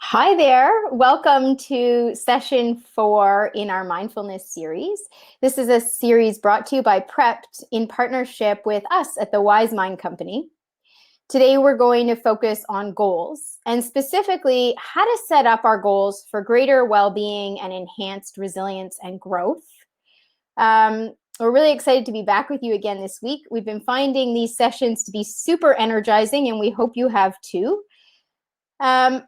Hi there. Welcome to session 4 in our mindfulness series. This is a series brought to you by Prepped in partnership with us at the Wise Mind Company. Today, we're going to focus on goals and specifically how to set up our goals for greater well-being and enhanced resilience and growth. We're really excited to be back with you again this week. We've been finding these sessions to be super energizing, and we hope you have too. We're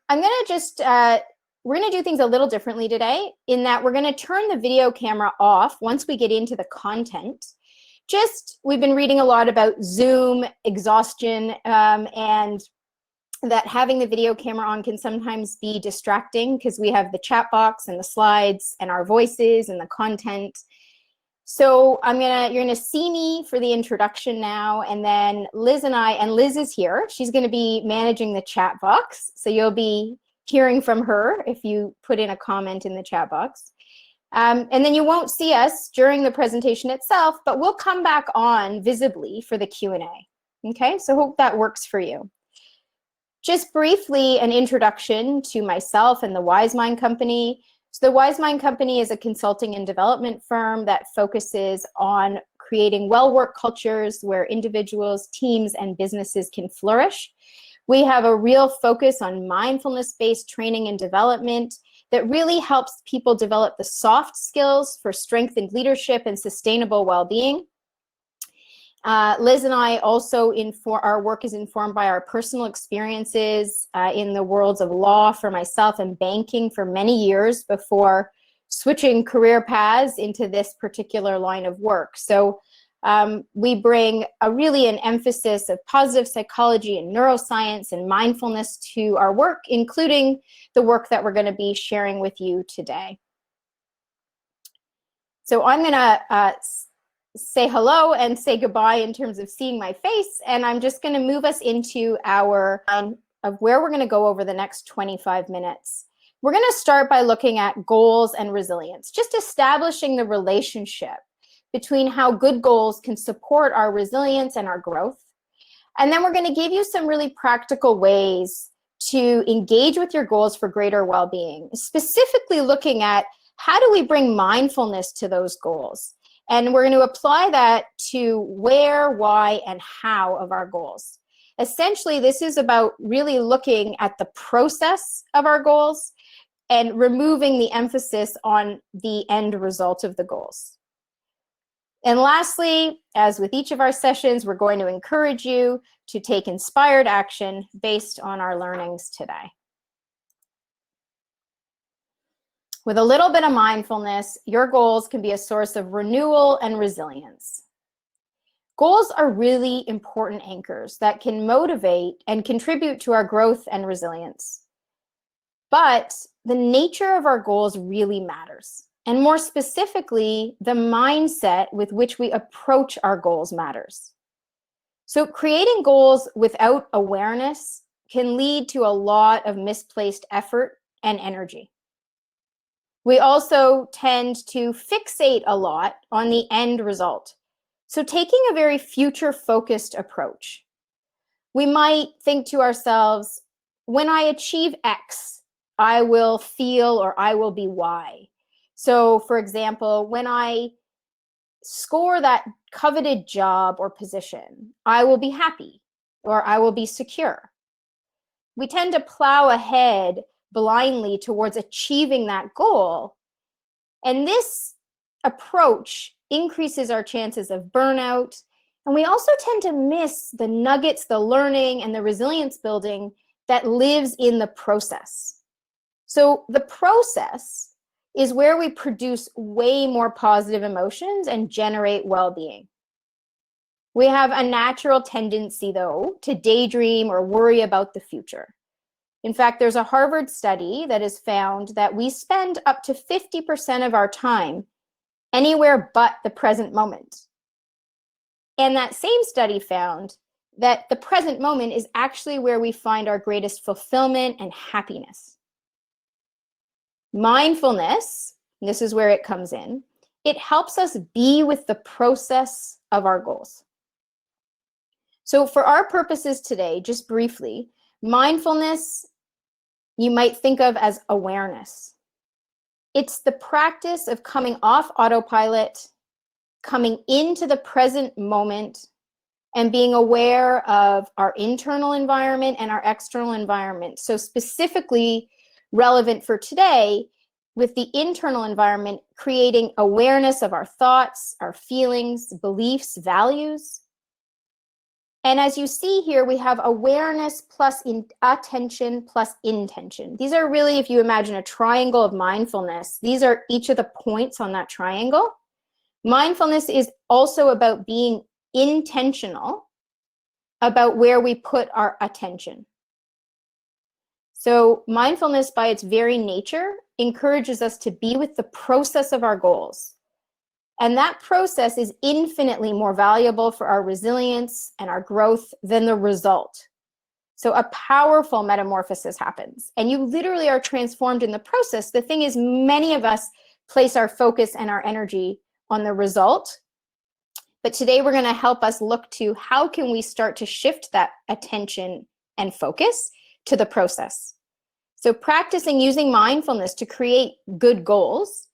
going to do things a little differently today in that we're going to turn the video camera off once we get into the content. We've been reading a lot about Zoom, exhaustion, and that having the video camera on can sometimes be distracting because we have the chat box and the slides and our voices and the content. So you're gonna see me for the introduction now, and then Liz is here. She's gonna be managing the chat box. So you'll be hearing from her if you put in a comment in the chat box. And then you won't see us during the presentation itself, but we'll come back on visibly for the Q&A. Okay, so hope that works for you. Just briefly, an introduction to myself and the Wise Mind Company. So the Wise Mind Company is a consulting and development firm that focuses on creating well-work cultures where individuals, teams, and businesses can flourish. We have a real focus on mindfulness-based training and development that really helps people develop the soft skills for strengthened leadership and sustainable well-being. Liz and I also our work is informed by our personal experiences in the worlds of law for myself and banking for many years before switching career paths into this particular line of work. So we bring an emphasis of positive psychology and neuroscience and mindfulness to our work, including the work that we're going to be sharing with you today. So I'm going to say hello and say goodbye in terms of seeing my face, and I'm just going to move us into our of where we're going to go over the next 25 minutes. We're going to start by looking at goals and resilience, just establishing the relationship between how good goals can support our resilience and our growth. And then we're going to give you some really practical ways to engage with your goals for greater well-being, specifically looking at how do we bring mindfulness to those goals. And we're going to apply that to where, why, and how of our goals. Essentially, this is about really looking at the process of our goals and removing the emphasis on the end result of the goals. And lastly, as with each of our sessions, we're going to encourage you to take inspired action based on our learnings today. With a little bit of mindfulness, your goals can be a source of renewal and resilience. Goals are really important anchors that can motivate and contribute to our growth and resilience. But the nature of our goals really matters. And more specifically, the mindset with which we approach our goals matters. So creating goals without awareness can lead to a lot of misplaced effort and energy. We also tend to fixate a lot on the end result. So taking a very future-focused approach, we might think to ourselves, when I achieve X, I will feel or I will be Y. So for example, when I score that coveted job or position, I will be happy or I will be secure. We tend to plow ahead blindly towards achieving that goal. And this approach increases our chances of burnout. And we also tend to miss the nuggets, the learning, and the resilience building that lives in the process. So the process is where we produce way more positive emotions and generate well-being. We have a natural tendency, though, to daydream or worry about the future. In fact, there's a Harvard study that has found that we spend up to 50% of our time anywhere but the present moment. And that same study found that the present moment is actually where we find our greatest fulfillment and happiness. Mindfulness, this is where it comes in, it helps us be with the process of our goals. So for our purposes today, just briefly, mindfulness you might think of as awareness. It's the practice of coming off autopilot, coming into the present moment, and being aware of our internal environment and our external environment. So specifically relevant for today, with the internal environment, creating awareness of our thoughts, our feelings, beliefs, values. And as you see here, we have awareness plus attention plus intention. These are really, if you imagine a triangle of mindfulness, these are each of the points on that triangle. Mindfulness is also about being intentional about where we put our attention. So mindfulness, by its very nature, encourages us to be with the process of our goals. And that process is infinitely more valuable for our resilience and our growth than the result. So a powerful metamorphosis happens, and you literally are transformed in the process. The thing is, many of us place our focus and our energy on the result. But today we're going to help us look to how can we start to shift that attention and focus to the process. So practicing using mindfulness to create good goals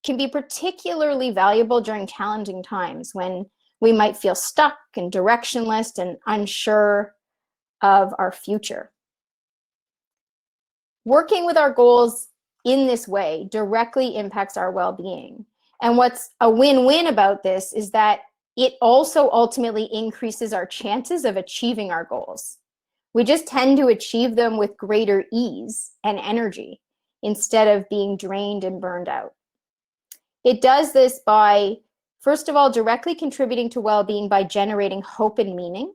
can be particularly valuable during challenging times when we might feel stuck and directionless and unsure of our future. Working with our goals in this way directly impacts our well-being. And what's a win-win about this is that it also ultimately increases our chances of achieving our goals. We just tend to achieve them with greater ease and energy instead of being drained and burned out. It does this by, first of all, directly contributing to well-being by generating hope and meaning,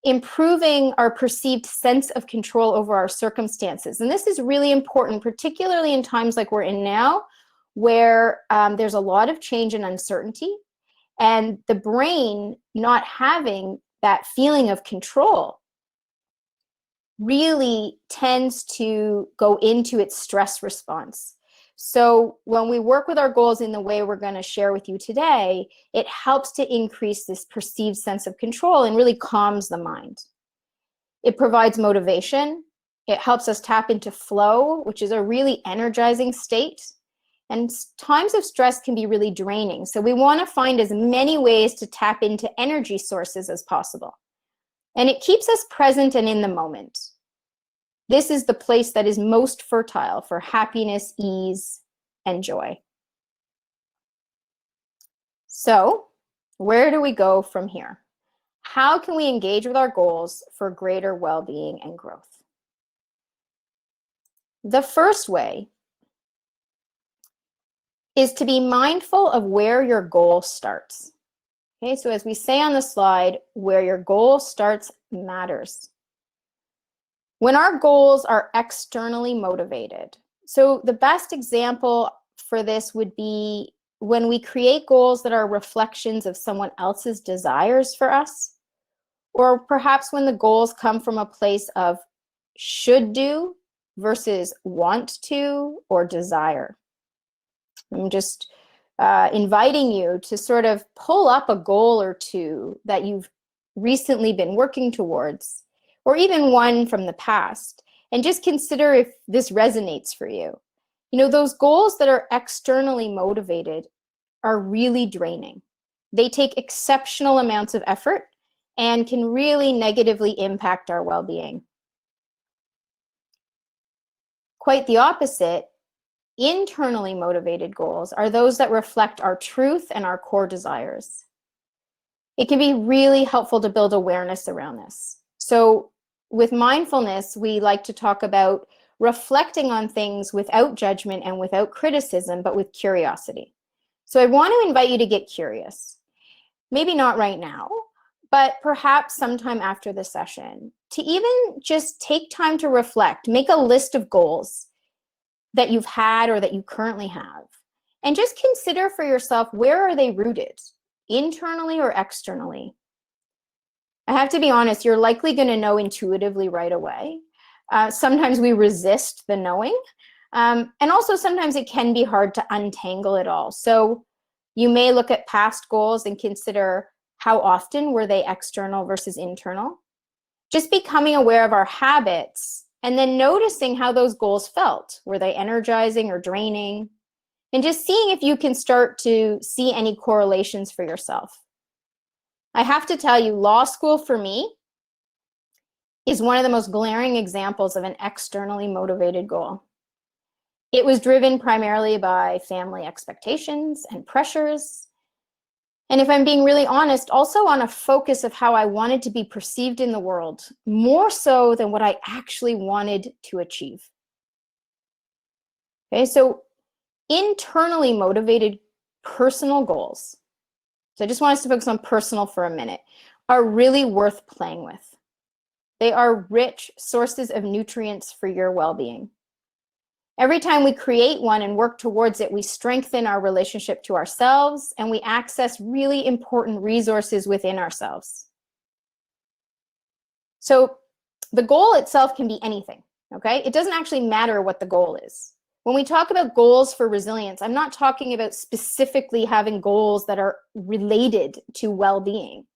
improving our perceived sense of control over our circumstances. And this is really important, particularly in times like we're in now, where there's a lot of change and uncertainty, and the brain not having that feeling of control really tends to go into its stress response. So when we work with our goals in the way we're going to share with you today, it helps to increase this perceived sense of control and really calms the mind. It provides motivation. It helps us tap into flow, which is a really energizing state. And times of stress can be really draining. So we want to find as many ways to tap into energy sources as possible. And it keeps us present and in the moment. This is the place that is most fertile for happiness, ease, and joy. So, where do we go from here? How can we engage with our goals for greater well-being and growth? The first way is to be mindful of where your goal starts. Okay, so as we say on the slide, where your goal starts matters. When our goals are externally motivated, so the best example for this would be when we create goals that are reflections of someone else's desires for us, or perhaps when the goals come from a place of should do versus want to or desire. I'm just inviting you to sort of pull up a goal or two that you've recently been working towards, or even one from the past, and just consider if this resonates for you. You know, those goals that are externally motivated are really draining. They take exceptional amounts of effort and can really negatively impact our well-being. Quite the opposite, internally motivated goals are those that reflect our truth and our core desires. It can be really helpful to build awareness around this. So with mindfulness, we like to talk about reflecting on things without judgment and without criticism, but with curiosity. So I want to invite you to get curious. Maybe not right now, but perhaps sometime after the session, to even just take time to reflect, make a list of goals that you've had or that you currently have, and just consider for yourself, where are they rooted, internally or externally? I have to be honest, you're likely going to know intuitively right away. Sometimes we resist the knowing, and also sometimes it can be hard to untangle it all. So you may look at past goals and consider, how often were they external versus internal? Just becoming aware of our habits and then noticing how those goals felt. Were they energizing or draining? And just seeing if you can start to see any correlations for yourself. I have to tell you, law school for me is one of the most glaring examples of an externally motivated goal. It was driven primarily by family expectations and pressures. And if I'm being really honest, also on a focus of how I wanted to be perceived in the world, more so than what I actually wanted to achieve. Okay, so internally motivated personal goals, so I just want us to focus on personal for a minute, are really worth playing with. They are rich sources of nutrients for your well-being. Every time we create one and work towards it, we strengthen our relationship to ourselves and we access really important resources within ourselves. So the goal itself can be anything, okay? It doesn't actually matter what the goal is. When we talk about goals for resilience, I'm not talking about specifically having goals that are related to well-being.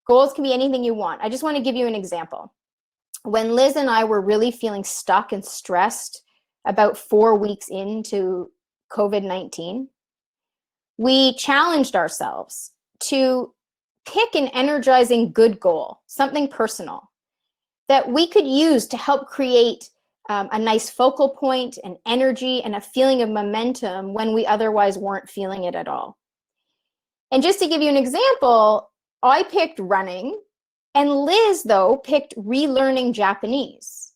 Goals can be anything you want. I just want to give you an example. When Liz and I were really feeling stuck and stressed about 4 weeks into COVID-19, we challenged ourselves to pick an energizing good goal, something personal, that we could use to help create a nice focal point, an energy, and a feeling of momentum when we otherwise weren't feeling it at all. And just to give you an example, I picked running, and Liz, though, picked relearning Japanese.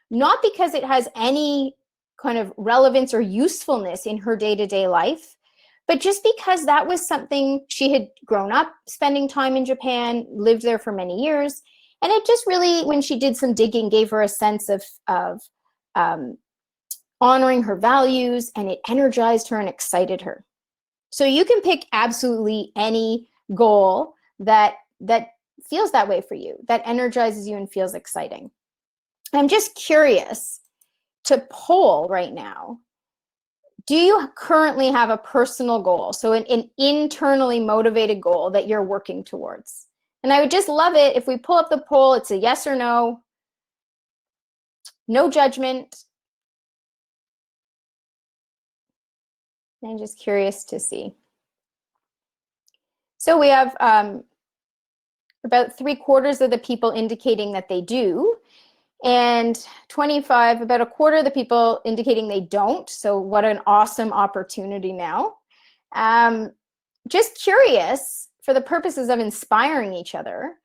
Not because it has any kind of relevance or usefulness in her day-to-day life, but just because that was something she had grown up spending time in Japan, lived there for many years, and it just really, when she did some digging, gave her a sense of honoring her values, and it energized her and excited her. So you can pick absolutely any goal that feels that way for you, that energizes you and feels exciting. I'm just curious to poll right now, do you currently have a personal goal? So an internally motivated goal that you're working towards? And I would just love it if we pull up the poll, it's a yes or no, no judgment. I'm just curious to see. So we have about 3/4 of the people indicating that they do, and 25, about a quarter of the people indicating they don't. So what an awesome opportunity now. Just curious, for the purposes of inspiring each other,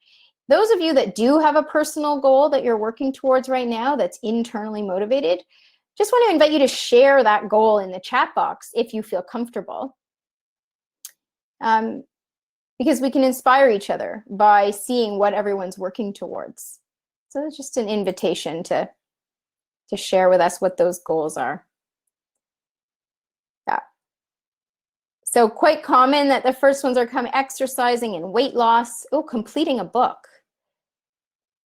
those of you that do have a personal goal that you're working towards right now that's internally motivated, just want to invite you to share that goal in the chat box if you feel comfortable. Because we can inspire each other by seeing what everyone's working towards. So it's just an invitation to share with us what those goals are. Yeah. So quite common that the first ones are exercising and weight loss. Oh, completing a book.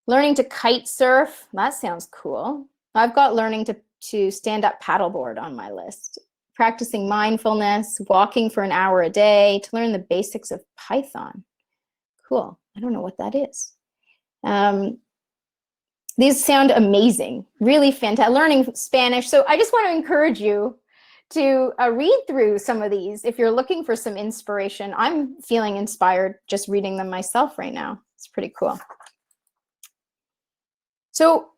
Learning to kite surf. That sounds cool. I've got learning to stand up paddleboard on my list. Practicing mindfulness, walking for an hour a day, to learn the basics of Python. Cool. I don't know what that is. These sound amazing, really fantastic. Learning Spanish. So I just want to encourage you to read through some of these if you're looking for some inspiration. I'm feeling inspired just reading them myself right now. It's pretty cool. So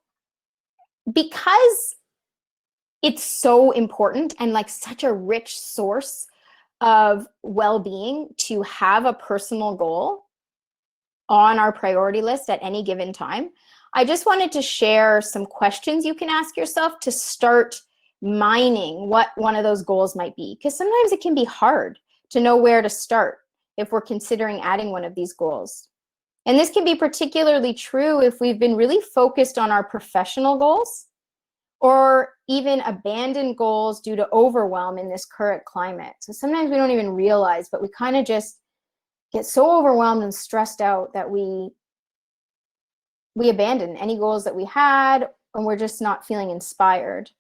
because it's so important and like such a rich source of well-being to have a personal goal on our priority list at any given time, I just wanted to share some questions you can ask yourself to start mining what one of those goals might be. Because sometimes it can be hard to know where to start if we're considering adding one of these goals. And this can be particularly true if we've been really focused on our professional goals or even abandoned goals due to overwhelm in this current climate. So sometimes we don't even realize, but we kind of just get so overwhelmed and stressed out that we abandon any goals that we had, and we're just not feeling inspired.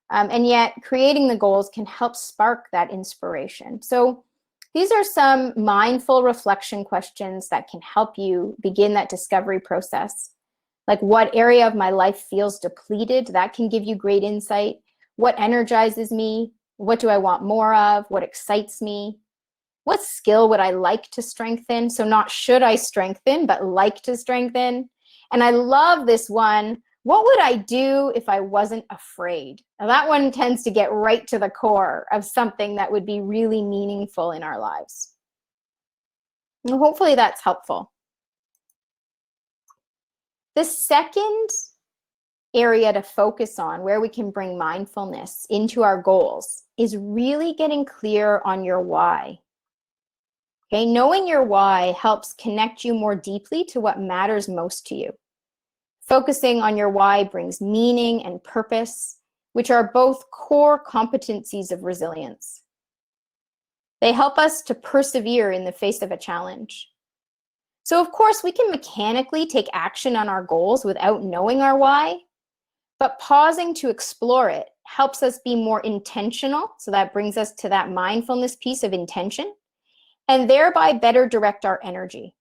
And yet creating the goals can help spark that inspiration. So these are some mindful reflection questions that can help you begin that discovery process. Like what area of my life feels depleted? That can give you great insight. What energizes me? What do I want more of? What excites me? What skill would I like to strengthen? So not should I strengthen, but like to strengthen. And I love this one. What would I do if I wasn't afraid? Now that one tends to get right to the core of something that would be really meaningful in our lives. And hopefully that's helpful. The second area to focus on where we can bring mindfulness into our goals is really getting clear on your why. Okay, knowing your why helps connect you more deeply to what matters most to you. Focusing on your why brings meaning and purpose, which are both core competencies of resilience. They help us to persevere in the face of a challenge. So of course, we can mechanically take action on our goals without knowing our why, but pausing to explore it helps us be more intentional. So that brings us to that mindfulness piece of intention, and thereby better direct our energy.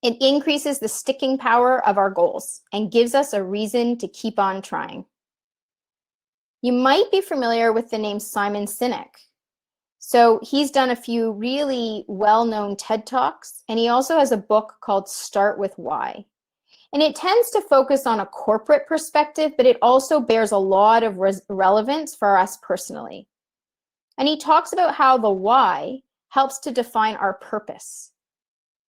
It increases the sticking power of our goals and gives us a reason to keep on trying. You might be familiar with the name Simon Sinek. So he's done a few really well-known TED Talks, and he also has a book called Start With Why. And it tends to focus on a corporate perspective, but it also bears a lot of relevance for us personally. And he talks about how the why helps to define our purpose.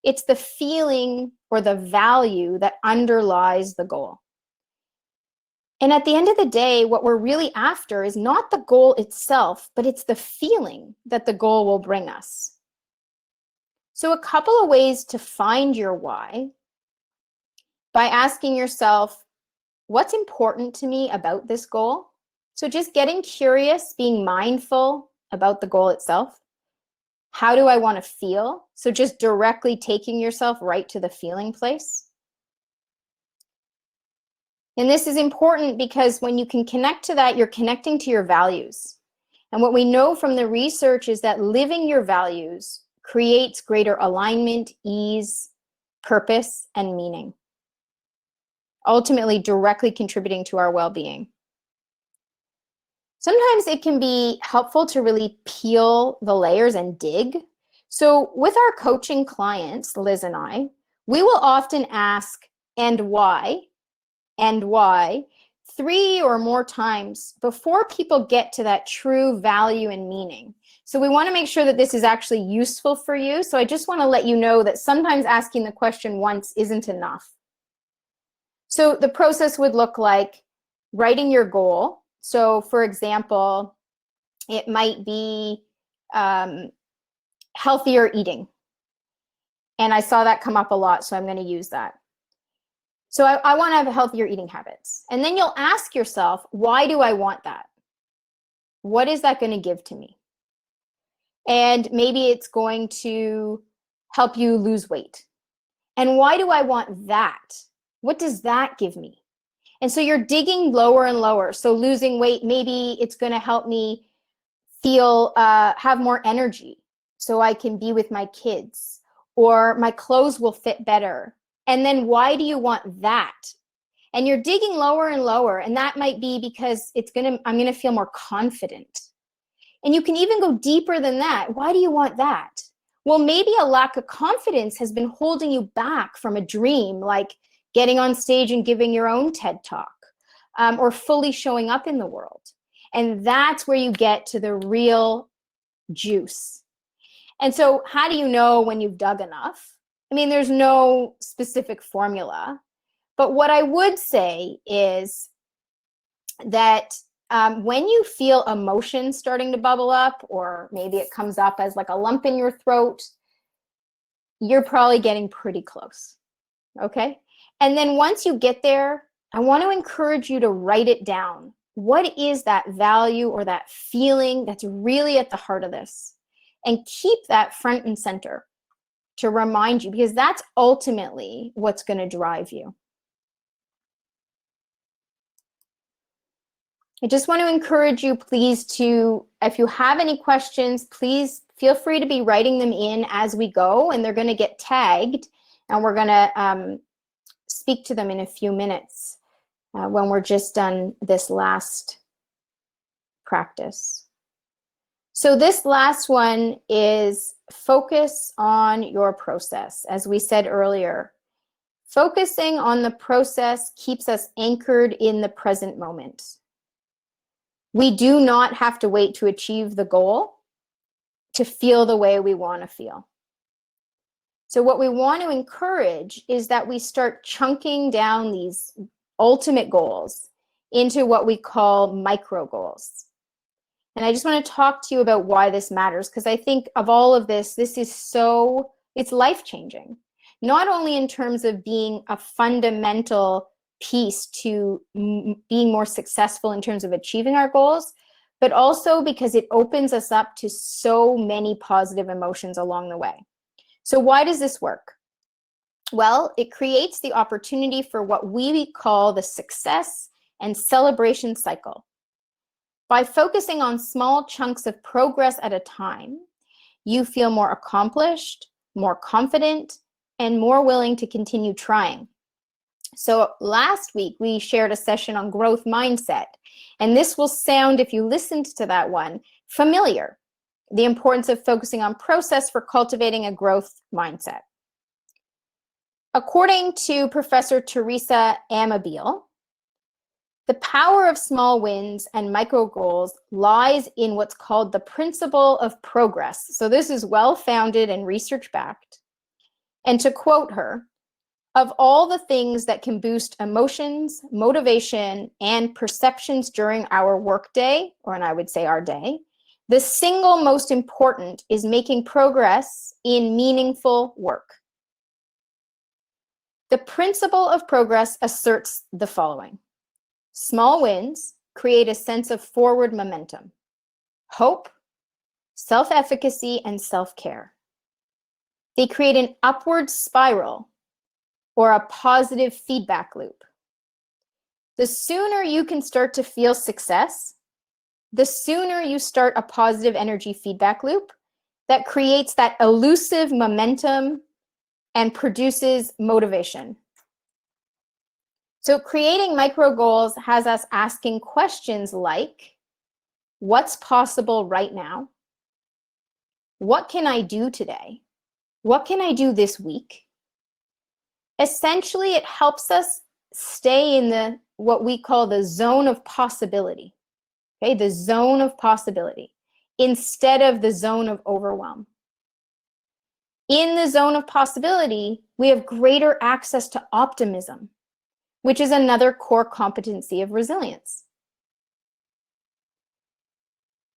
It's the feeling or the value that underlies the goal. And at the end of the day, what we're really after is not the goal itself, but it's the feeling that the goal will bring us. So a couple of ways to find your why: by asking yourself, what's important to me about this goal? So just getting curious, being mindful about the goal itself. How do I want to feel? So just directly taking yourself right to the feeling place. And this is important because when you can connect to that, you're connecting to your values. And what we know from the research is that living your values creates greater alignment, ease, purpose, and meaning, ultimately directly contributing to our well-being. Sometimes it can be helpful to really peel the layers and dig. So with our coaching clients, Liz and I, we will often ask, and why, 3 or more times before people get to that true value and meaning. So we want to make sure that this is actually useful for you. So I just want to let you know that sometimes asking the question once isn't enough. So the process would look like writing your goal. So for example, it might be healthier eating. And I saw that come up a lot, so I'm going to use that. So I want to have healthier eating habits. And then you'll ask yourself, why do I want that? What is that going to give to me? And maybe it's going to help you lose weight. And why do I want that? What does that give me? And so you're digging lower and lower. So losing weight, maybe it's going to help me feel, have more energy so I can be with my kids, or my clothes will fit better. And then why do you want that? And you're digging lower and lower, and that might be because I'm going to feel more confident. And you can even go deeper than that. Why do you want that? Well, maybe a lack of confidence has been holding you back from a dream, like getting on stage and giving your own TED Talk, or fully showing up in the world. And that's where you get to the real juice. And so how do you know when you've dug enough? I mean, there's no specific formula. But what I would say is that when you feel emotion starting to bubble up, or maybe it comes up as like a lump in your throat, you're probably getting pretty close, okay? And then once you get there, I want to encourage you to write it down. What is that value or that feeling that's really at the heart of this? And keep that front and center to remind you, because that's ultimately what's going to drive you. I just want to encourage you, please, to, if you have any questions, please feel free to be writing them in as we go, and they're going to get tagged, and we're going to speak to them in a few minutes when we're just done this last practice. So this last one is focus on your process. As we said earlier, focusing on the process keeps us anchored in the present moment. We do not have to wait to achieve the goal to feel the way we want to feel. So what we want to encourage is that we start chunking down these ultimate goals into what we call micro goals. And I just want to talk to you about why this matters, because I think of all of this, it's life-changing. Not only in terms of being a fundamental piece to being more successful in terms of achieving our goals, but also because it opens us up to so many positive emotions along the way. So why does this work? Well, it creates the opportunity for what we call the success and celebration cycle. By focusing on small chunks of progress at a time, you feel more accomplished, more confident, and more willing to continue trying. So last week, we shared a session on growth mindset, and this will sound, if you listened to that one, familiar. The importance of focusing on process for cultivating a growth mindset. According to Professor Teresa Amabile, the power of small wins and micro goals lies in what's called the principle of progress. So this is well-founded and research-backed. And to quote her, of all the things that can boost emotions, motivation, and perceptions during our workday, and I would say our day, the single most important is making progress in meaningful work. The principle of progress asserts the following. Small wins create a sense of forward momentum, hope, self-efficacy, and self-care. They create an upward spiral or a positive feedback loop. The sooner you can start to feel success, the sooner you start a positive energy feedback loop that creates that elusive momentum and produces motivation. So creating micro goals has us asking questions like, what's possible right now? What can I do today? What can I do this week? Essentially, it helps us stay in what we call the zone of possibility. Okay, the zone of possibility, instead of the zone of overwhelm. In the zone of possibility, we have greater access to optimism, which is another core competency of resilience.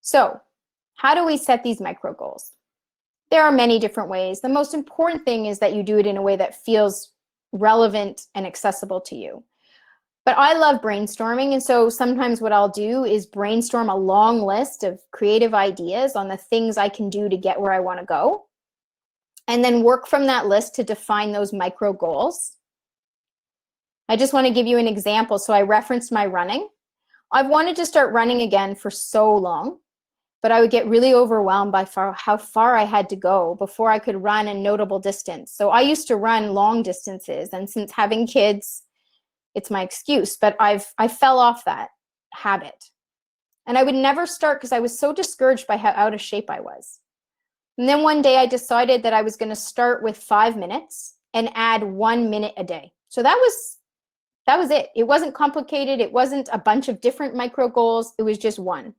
So, how do we set these micro goals? There are many different ways. The most important thing is that you do it in a way that feels relevant and accessible to you. But I love brainstorming, and so sometimes what I'll do is brainstorm a long list of creative ideas on the things I can do to get where I want to go, and then work from that list to define those micro goals. I just want to give you an example. So I referenced my running. I've wanted to start running again for so long, but I would get really overwhelmed by how far I had to go before I could run a notable distance. So I used to run long distances, and since having kids, it's my excuse, but I fell off that habit. And I would never start because I was so discouraged by how out of shape I was. And then one day I decided that I was going to start with 5 minutes and add 1 minute a day. So that was it. It wasn't complicated. It wasn't a bunch of different micro goals. It was just one.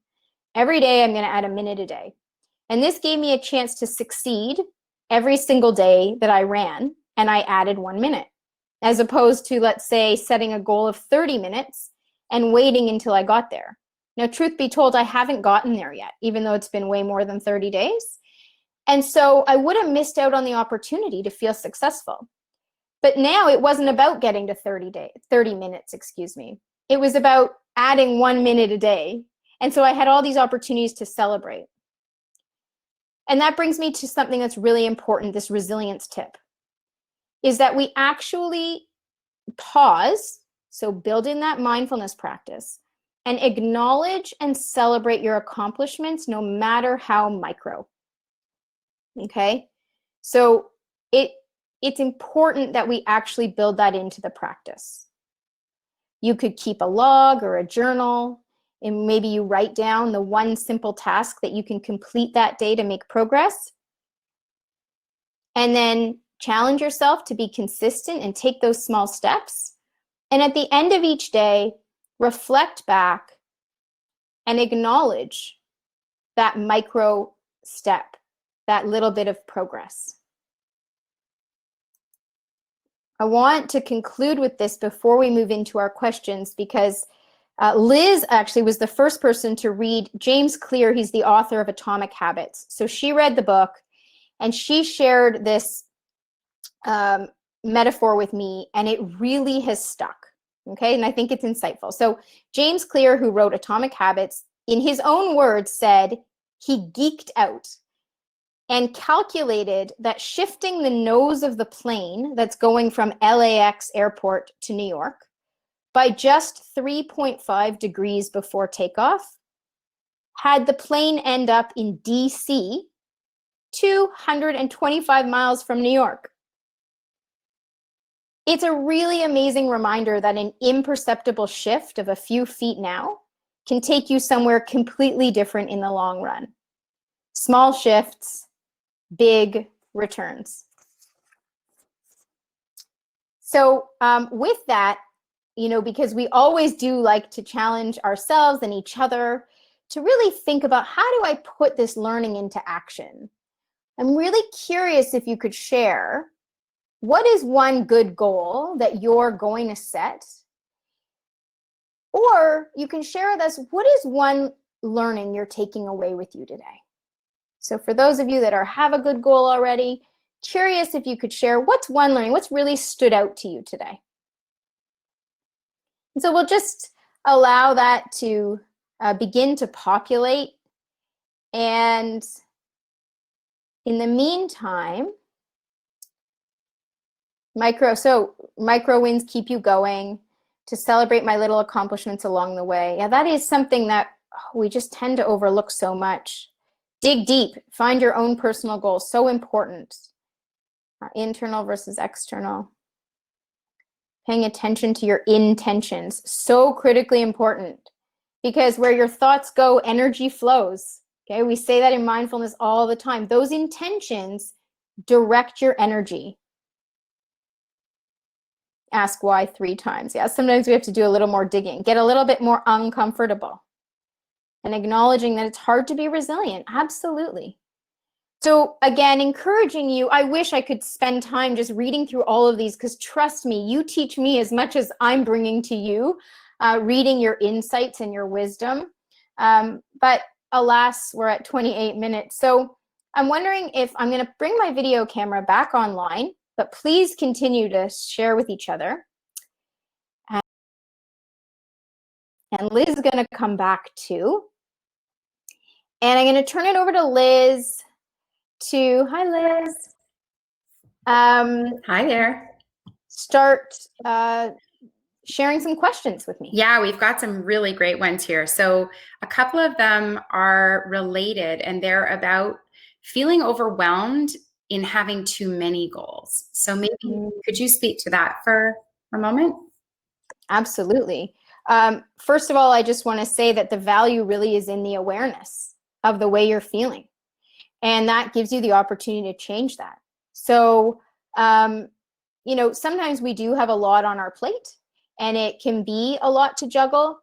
Every day I'm going to add a minute a day. And this gave me a chance to succeed every single day that I ran, and I added 1 minute. As opposed to, let's say, setting a goal of 30 minutes and waiting until I got there. Now, truth be told, I haven't gotten there yet, even though it's been way more than 30 days. And so I would have missed out on the opportunity to feel successful. But now it wasn't about getting to 30 minutes. It was about adding 1 minute a day. And so I had all these opportunities to celebrate. And that brings me to something that's really important, this resilience tip. Is that we actually pause, so build in that mindfulness practice, and acknowledge and celebrate your accomplishments no matter how micro. Okay? So it's important that we actually build that into the practice. You could keep a log or a journal, and maybe you write down the one simple task that you can complete that day to make progress. And then challenge yourself to be consistent and take those small steps. And at the end of each day, reflect back and acknowledge that micro step, that little bit of progress. I want to conclude with this before we move into our questions, because Liz actually was the first person to read James Clear. He's the author of Atomic Habits. So she read the book and she shared this metaphor with me, and it really has stuck. Okay, and I think it's insightful. So James Clear, who wrote Atomic Habits, in his own words said he geeked out and calculated that shifting the nose of the plane that's going from LAX airport to New York by just 3.5 degrees before takeoff had the plane end up in DC, 225 miles from New York. It's a really amazing reminder that an imperceptible shift of a few feet now can take you somewhere completely different in the long run. Small shifts, big returns. So with that, because we always do like to challenge ourselves and each other to really think about, how do I put this learning into action? I'm really curious if you could share, what is one good goal that you're going to set? Or you can share with us, what is one learning you're taking away with you today? So for those of you that have a good goal already, curious if you could share, what's one learning, what's really stood out to you today? And so we'll just allow that to begin to populate. And in the meantime, micro wins keep you going, to celebrate my little accomplishments along the way. Yeah, that is something that we just tend to overlook so much. Dig deep, find your own personal goals, so important. Internal versus external. Paying attention to your intentions, so critically important, because where your thoughts go, energy flows. Okay, we say that in mindfulness all the time. Those intentions direct your energy. Ask why 3 times. Yeah, sometimes we have to do a little more digging, get a little bit more uncomfortable, and acknowledging that it's hard to be resilient. Absolutely. So again, encouraging you, I wish I could spend time just reading through all of these, because trust me, you teach me as much as I'm bringing to you, reading your insights and your wisdom. But alas, we're at 28 minutes. So I'm wondering if I'm going to bring my video camera back online, but please continue to share with each other. And Liz is going to come back too. And I'm going to turn it over to Liz hi Liz. Hi there. Start sharing some questions with me. Yeah, we've got some really great ones here. So a couple of them are related, and they're about feeling overwhelmed in having too many goals. So maybe could you speak to that for a moment? Absolutely. First of all, I just want to say that the value really is in the awareness of the way you're feeling. And that gives you the opportunity to change that. So, sometimes we do have a lot on our plate, and it can be a lot to juggle.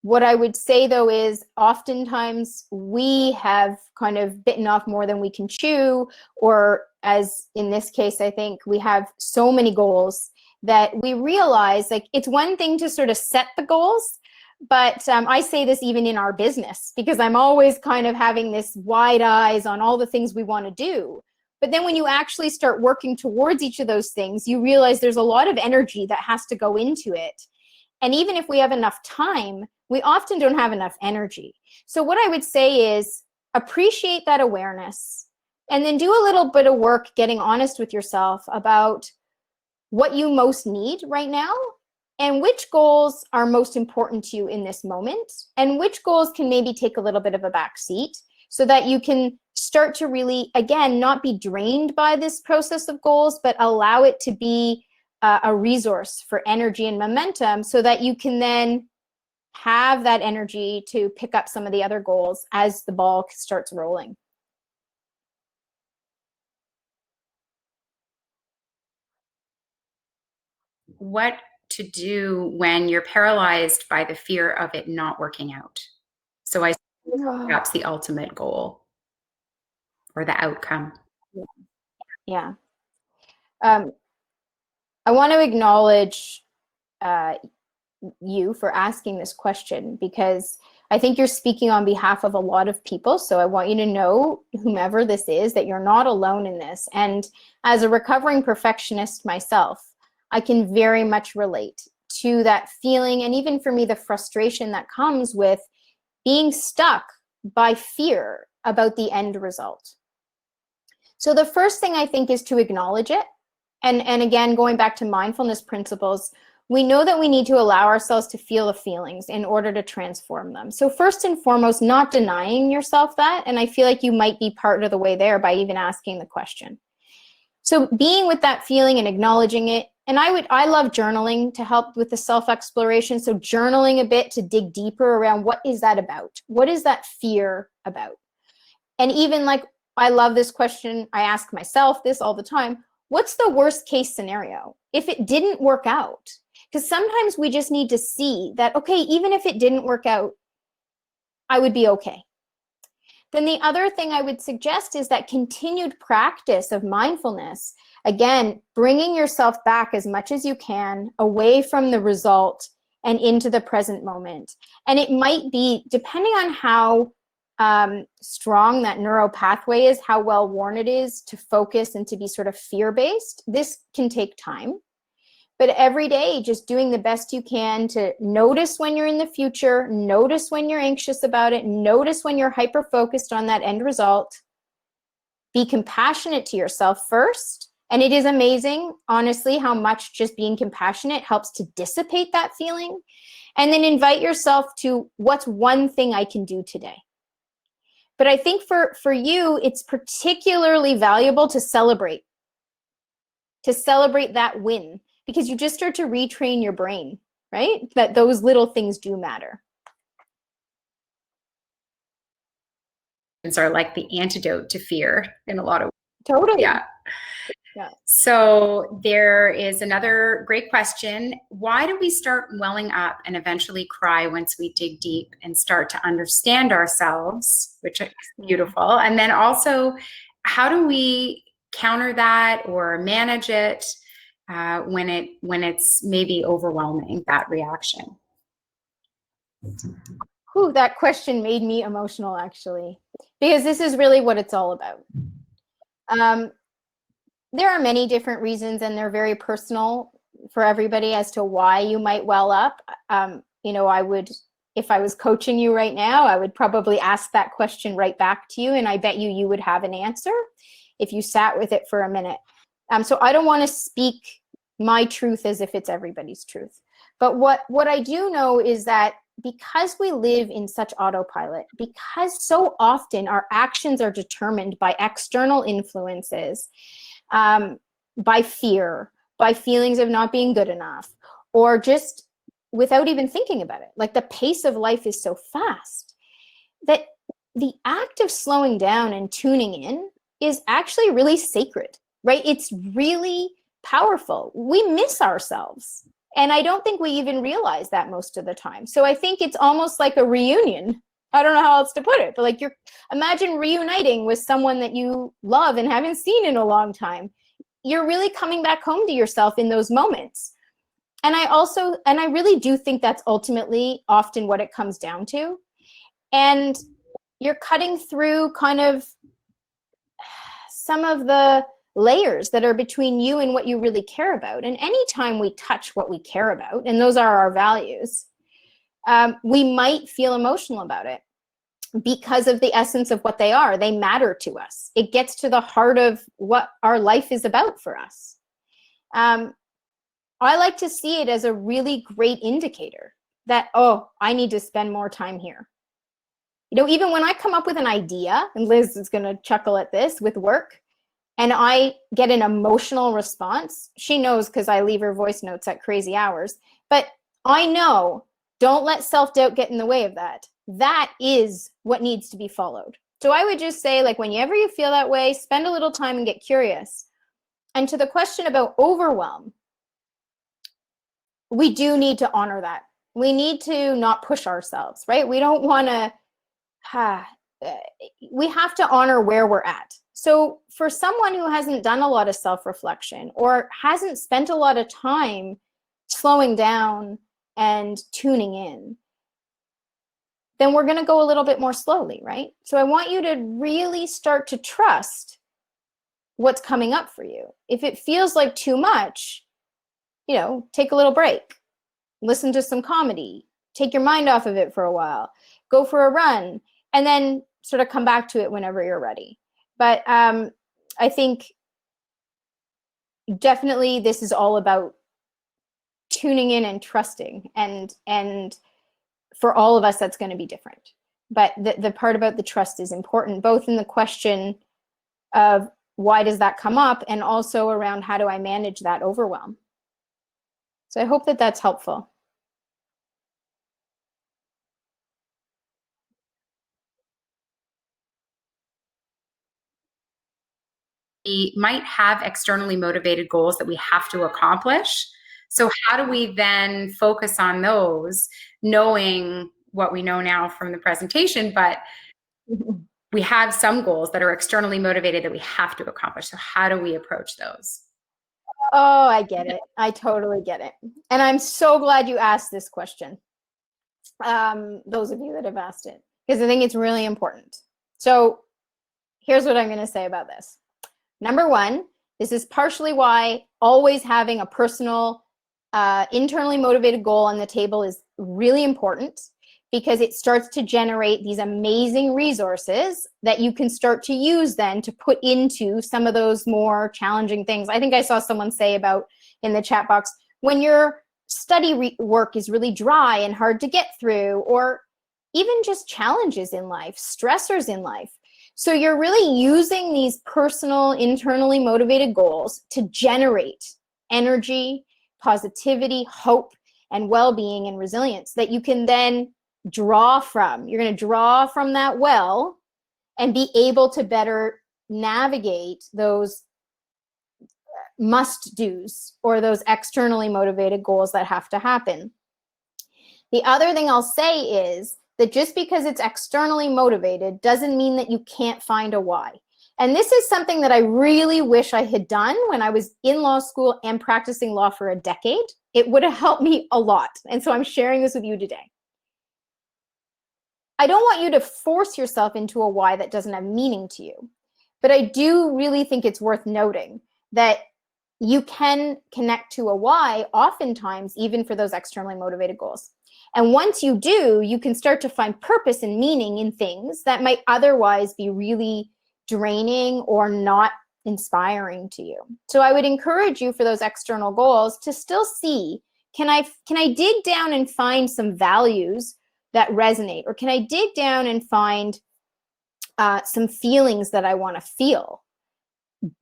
What I would say, though, is oftentimes we have kind of bitten off more than we can chew, or as in this case, I think we have so many goals that we realize, like, it's one thing to sort of set the goals, but I say this even in our business, because I'm always kind of having this wide eyes on all the things we want to do. But then when you actually start working towards each of those things, you realize there's a lot of energy that has to go into it. And even if we have enough time, we often don't have enough energy. So what I would say is appreciate that awareness, and then do a little bit of work getting honest with yourself about what you most need right now, and which goals are most important to you in this moment, and which goals can maybe take a little bit of a back seat, so that you can start to really, again, not be drained by this process of goals, but allow it to be a resource for energy and momentum, so that you can then have that energy to pick up some of the other goals as the ball starts rolling. What to do when you're paralyzed by the fear of it not working out? So I perhaps the ultimate goal or the outcome. Yeah. I want to acknowledge you for asking this question, because I think you're speaking on behalf of a lot of people. So I want you to know, whomever this is, that you're not alone in this. And as a recovering perfectionist myself, I can very much relate to that feeling. And even for me, the frustration that comes with being stuck by fear about the end result. So the first thing I think is to acknowledge it. And again, going back to mindfulness principles, we know that we need to allow ourselves to feel the feelings in order to transform them. So first and foremost, not denying yourself that. And I feel like you might be part of the way there by even asking the question. So being with that feeling and acknowledging it. And I love journaling to help with the self-exploration. So journaling a bit to dig deeper around, what is that about? What is that fear about? And even like, I love this question. I ask myself this all the time. What's the worst case scenario if it didn't work out? Because sometimes we just need to see that, okay, even if it didn't work out, I would be okay. Then the other thing I would suggest is that continued practice of mindfulness. Again, bringing yourself back as much as you can away from the result and into the present moment. And it might be, depending on how strong that neural pathway is, how well worn it is to focus and to be sort of fear-based, this can take time. But every day, just doing the best you can to notice when you're in the future, notice when you're anxious about it, notice when you're hyper-focused on that end result. Be compassionate to yourself first. And it is amazing, honestly, how much just being compassionate helps to dissipate that feeling. And then invite yourself to, what's one thing I can do today? But I think for you, it's particularly valuable to celebrate that win, because you just start to retrain your brain, right? That those little things do matter. Are like the antidote to fear in a lot of ways. Totally. Yeah. So there is another great question. Why do we start welling up and eventually cry once we dig deep and start to understand ourselves, which is beautiful? And then also, how do we counter that or manage it when it's maybe overwhelming, that reaction? Ooh, that question made me emotional, actually, because this is really what it's all about. There are many different reasons, and they're very personal for everybody as to why you might well up. You know, I would, if I was coaching you right now, I would probably ask that question right back to you, and I bet you would have an answer if you sat with it for a minute. So I don't want to speak my truth as if it's everybody's truth. But what I do know is that because we live in such autopilot, because so often our actions are determined by external influences, by fear, by feelings of not being good enough, or just without even thinking about it. Like, the pace of life is so fast that the act of slowing down and tuning in is actually really sacred, right? It's really powerful. We miss ourselves. And I don't think we even realize that most of the time. So I think it's almost like a reunion. I don't know how else to put it, but like, imagine reuniting with someone that you love and haven't seen in a long time. You're really coming back home to yourself in those moments. And I really do think that's ultimately often what it comes down to. And you're cutting through kind of some of the layers that are between you and what you really care about. And anytime we touch what we care about, and those are our values, we might feel emotional about it because of the essence of what they are. They matter to us. It gets to the heart of what our life is about for us. I like to see it as a really great indicator that, oh, I need to spend more time here. even when I come up with an idea, and Liz is going to chuckle at this with work, and I get an emotional response, she knows because I leave her voice notes at crazy hours, but I know, don't let self-doubt get in the way of that. That is what needs to be followed. So I would just say, like, whenever you feel that way, spend a little time and get curious. And to the question about overwhelm, we do need to honor that. We need to not push ourselves, right? We don't want to, we have to honor where we're at. So for someone who hasn't done a lot of self-reflection or hasn't spent a lot of time slowing down and tuning in, then we're going to go a little bit more slowly, right? So I want you to really start to trust what's coming up for you. If it feels like too much, take a little break, listen to some comedy, take your mind off of it for a while, go for a run, and then sort of come back to it whenever you're ready. But I think definitely this is all about tuning in and trusting, and for all of us, that's going to be different. But the part about the trust is important, both in the question of why does that come up, and also around how do I manage that overwhelm. So I hope that that's helpful. We might have externally motivated goals that we have to accomplish. So how do we then focus on those, knowing what we know now from the presentation, but we have some goals that are externally motivated that we have to accomplish. So how do we approach those? Oh, I get it. I totally get it. And I'm so glad you asked this question. Those of you that have asked it, because I think it's really important. So here's what I'm going to say about this. Number one, this is partially why always having a personal, internally motivated goal on the table is really important, because it starts to generate these amazing resources that you can start to use then to put into some of those more challenging things. I think I saw someone say about in the chat box, when your study work is really dry and hard to get through, or even just challenges in life, stressors in life. So you're really using these personal, internally motivated goals to generate energy, positivity, hope, and well-being and resilience that you can then draw from. You're going to draw from that well and be able to better navigate those must-dos or those externally motivated goals that have to happen. The other thing I'll say is that just because it's externally motivated doesn't mean that you can't find a why. And this is something that I really wish I had done when I was in law school and practicing law for a decade. It would have helped me a lot. And so I'm sharing this with you today. I don't want you to force yourself into a why that doesn't have meaning to you. But I do really think it's worth noting that you can connect to a why oftentimes, even for those externally motivated goals. And once you do, you can start to find purpose and meaning in things that might otherwise be really draining or not inspiring to you. So I would encourage you for those external goals to still see, can I dig down and find some values that resonate? Or can I dig down and find some feelings that I want to feel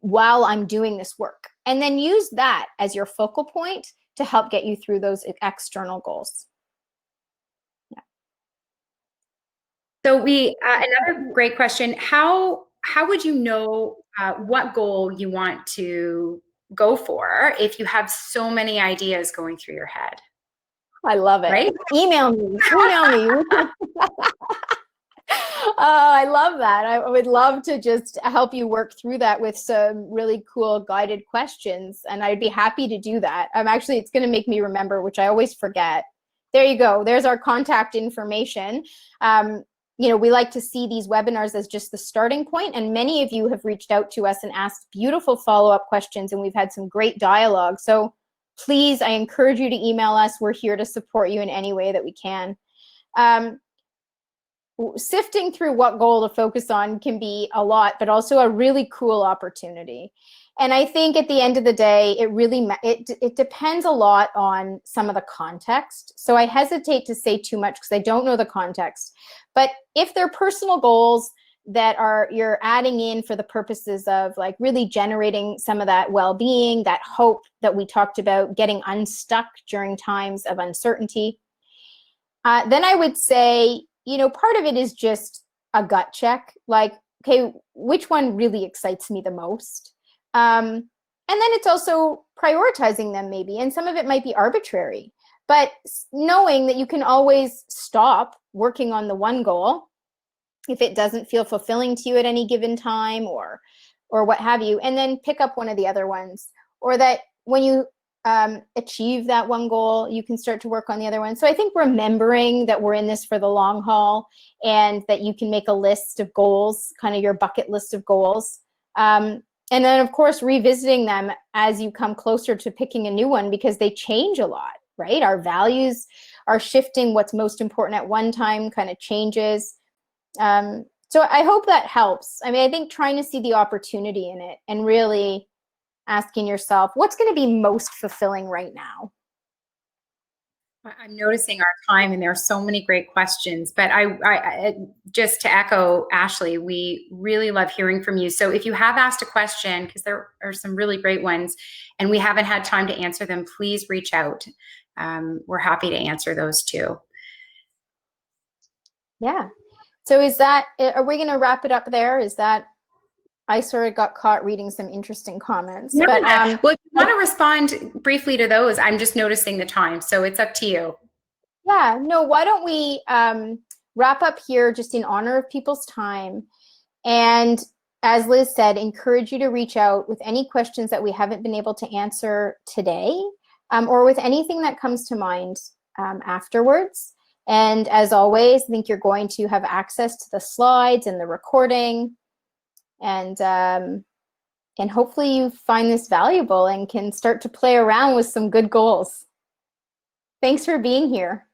while I'm doing this work? And then use that as your focal point to help get you through those external goals. Yeah. So another great question, how would you know what goal you want to go for if you have so many ideas going through your head? I love it. Right? Email me. I love that. I would love to just help you work through that with some really cool guided questions. And I'd be happy to do that. It's going to make me remember, which I always forget. There you go. There's our contact information. We like to see these webinars as just the starting point. And many of you have reached out to us and asked beautiful follow-up questions. And we've had some great dialogue. So please, I encourage you to email us. We're here to support you in any way that we can. Sifting through what goal to focus on can be a lot, but also a really cool opportunity. And I think at the end of the day, it really it depends a lot on some of the context. So I hesitate to say too much because I don't know the context. But if they're personal goals that you're adding in for the purposes of like really generating some of that well-being, that hope that we talked about, getting unstuck during times of uncertainty, then I would say, part of it is just a gut check. Like, okay, which one really excites me the most? And then it's also prioritizing them maybe, and some of it might be arbitrary, but knowing that you can always stop working on the one goal if it doesn't feel fulfilling to you at any given time or what have you, and then pick up one of the other ones, or that when you achieve that one goal, you can start to work on the other one. So I think remembering that we're in this for the long haul and that you can make a list of goals, kind of your bucket list of goals. And then, of course, revisiting them as you come closer to picking a new one because they change a lot, right? Our values are shifting. What's most important at one time kind of changes. So I hope that helps. I mean, I think trying to see the opportunity in it and really asking yourself, what's going to be most fulfilling right now? I'm noticing our time, and there are so many great questions. But I just to echo Ashley, we really love hearing from you. So if you have asked a question, because there are some really great ones, and we haven't had time to answer them, please reach out. We're happy to answer those too. Yeah. So are we going to wrap it up there? I sort of got caught reading some interesting comments. Yeah. But well, if you want to respond briefly to those, I'm just noticing the time, so it's up to you. Yeah, no, why don't we wrap up here just in honor of people's time. And as Liz said, encourage you to reach out with any questions that we haven't been able to answer today, or with anything that comes to mind afterwards. And as always, I think you're going to have access to the slides and the recording. And hopefully you find this valuable and can start to play around with some good goals. Thanks for being here.